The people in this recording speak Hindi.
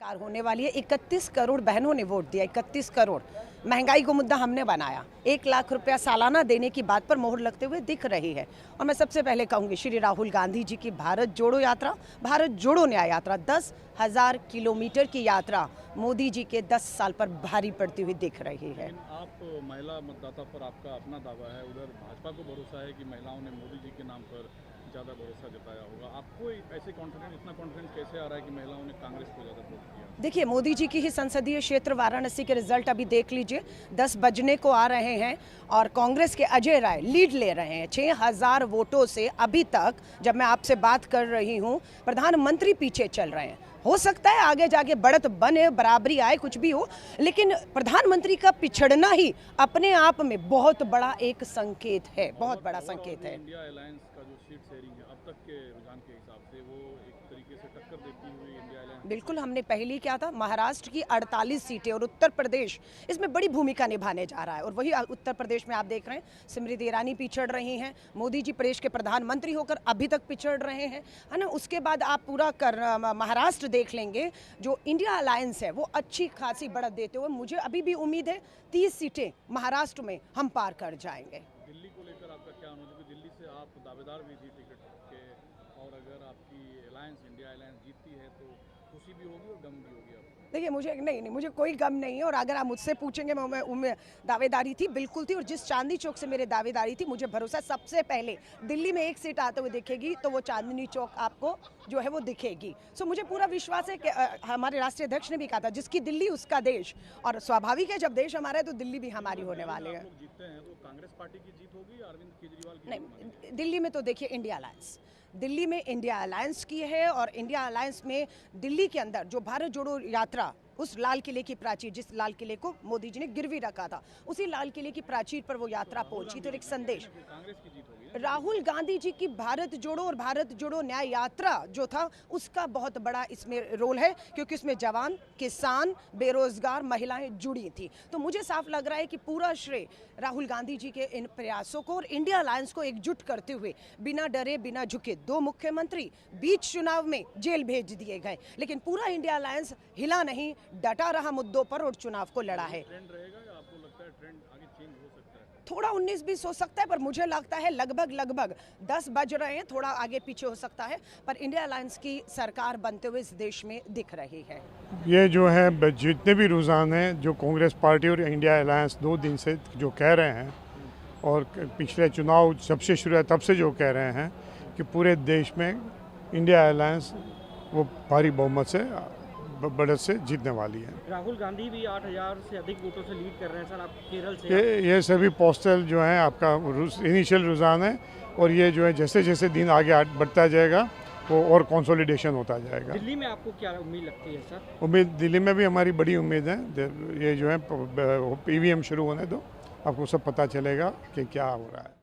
सरकार होने वाली है। 31 करोड़ बहनों ने वोट दिया, 31 करोड़। महंगाई को मुद्दा हमने बनाया। 1 लाख रुपया सालाना देने की बात पर मोहर लगते हुए दिख रही है। और मैं सबसे पहले कहूंगी श्री राहुल गांधी जी की भारत जोड़ो यात्रा, भारत जोड़ो न्याय यात्रा, 10,000 किलोमीटर की यात्रा मोदी जी के 10 साल पर भारी पड़ती हुई दिख रही है। आप महिला मतदाता पर आपका अपना दावा है, उधर भाजपा को भरोसा है कि महिलाओं ने मोदी जी के नाम पर ज़्यादा भरोसा जताया होगा। आपको ऐसे कॉन्फिडेंस, इतना कॉन्फिडेंस कैसे आ रहा है कि महिलाओं ने कांग्रेस को ज़्यादा वोट किया? देखिए, मोदी जी की ही संसदीय क्षेत्र वाराणसी के रिजल्ट अभी देख लीजिए। 10 बजने को आ रहे हैं और कांग्रेस के अजय राय लीड ले रहे हैं 6,000 वोटों से। अभी तक जब मैं आपसे बात कर रही हूं, प्रधानमंत्री पीछे चल रहे हैं। हो सकता है आगे जाके बढ़त बने, बराबरी आए, कुछ भी हो, लेकिन प्रधानमंत्री का पिछड़ना ही अपने आप में बहुत बड़ा एक संकेत है, बहुत बड़ा संकेत है। इंडिया अलायंस का जो सीट शेयरिंग है अब तक के रुझान के हिसाब से, वो एक तरीके से टक्कर देती हुई इंडिया अलायंस। बिल्कुल, हमने पहले क्या था, महाराष्ट्र की 48 सीटें और उत्तर प्रदेश इसमें बड़ी भूमिका निभाने जा रहा है। और वही उत्तर प्रदेश में आप देख रहे हैं स्मृति ईरानी पिछड़ रही हैं, मोदी जी प्रदेश के प्रधानमंत्री होकर अभी तक पिछड़ रहे हैं, है ना। उसके बाद आप पूरा महाराष्ट्र देख लेंगे, जो इंडिया अलायंस है वो अच्छी खासी बढ़त देते हुए मुझे अभी भी उम्मीद है 30 सीटें महाराष्ट्र में हम पार कर जाएंगे। दिल्ली को लेकर आपका क्या अनुभव है? दिल्ली से आप दावेदार भी थी टिकट के, और अगर आपकी अलायंस, इंडिया अलायंस जीतती है तो खुशी भी होगी और गम भी होगी आपको? देखिए, मुझे कोई गम नहीं है। और अगर आप मुझसे पूछेंगे मैं दावेदारी थी, बिल्कुल थी। और जिस चांदनी चौक से मेरे दावेदारी थी, मुझे भरोसा सबसे पहले दिल्ली में एक सीट आते हुए दिखेगी तो वो चांदनी चौक आपको जो है वो दिखेगी। सो मुझे पूरा विश्वास है कि हमारे राष्ट्रीय अध्यक्ष ने भी कहा था, जिसकी दिल्ली उसका देश। और स्वाभाविक है, जब देश हमारा है तो दिल्ली भी हमारी होने वाली है। जीतते हैं तो कांग्रेस पार्टी की जीत होगी या अरविंद केजरीवाल की? नहीं, दिल्ली में तो देखिए इंडिया अलायंस, दिल्ली में इंडिया अलायंस की है। और इंडिया अलायंस में दिल्ली के अंदर जो भारत जोड़ो यात्रा, उस लाल किले की प्राचीर, जिस लाल किले को मोदी जी ने गिरवी रखा था, उसी लाल किले की प्राचीर पर वो यात्रा पहुंची। तो एक संदेश, कांग्रेस की जीत होगी। राहुल गांधी जी की भारत जोड़ो और भारत जोड़ो न्याय यात्रा जो था, उसका बहुत बड़ा इसमें रोल है, क्योंकि उसमें जवान, किसान, बेरोजगार, महिलाएं जुड़ी थी। तो मुझे साफ लग रहा है कि पूरा श्रेय राहुल गांधी जी के इन प्रयासों को और इंडिया अलायंस को एकजुट करते हुए, बिना डरे बिना झुके 2 मुख्यमंत्री बीच चुनाव में जेल भेज दिए गए, लेकिन पूरा इंडिया अलायंस हिला नहीं, डटा रहा मुद्दों पर और चुनाव को लड़ा है। ट्रेंड रहेगा या आपको लगता है ट्रेंड आगे चेंज हो सकता है? थोड़ा 19-20 हो सकता है, पर मुझे लगता है लगभग 10 बज रहे हैं, थोड़ा आगे पीछे हो सकता है, पर इंडिया अलायंस की सरकार बनते हुए इस देश में दिख रही है। ये जो है जितने भी रुझान हैं, जो कांग्रेस पार्टी और इंडिया अलायंस 2 दिन से जो कह रहे हैं, और पिछले चुनाव जब से शुरू है तब से जो कह रहे हैं कि पूरे देश में इंडिया अलायंस वो भारी बहुमत से, बढ़त से जीतने वाली है। राहुल गांधी भी 8,000 से अधिक वोटों से लीड कर रहे हैं सर, आप केरल से। ये सभी पोस्टल जो है आपका इनिशियल रुझान है, और ये जो है जैसे जैसे दिन आगे बढ़ता जाएगा वो और कंसोलिडेशन होता जाएगा। दिल्ली में आपको क्या उम्मीद लगती है सर? उम्मीद दिल्ली में भी हमारी बड़ी उम्मीद है। ये जो है ईवीएम शुरू होने दो, आपको सब पता चलेगा कि क्या हो रहा है।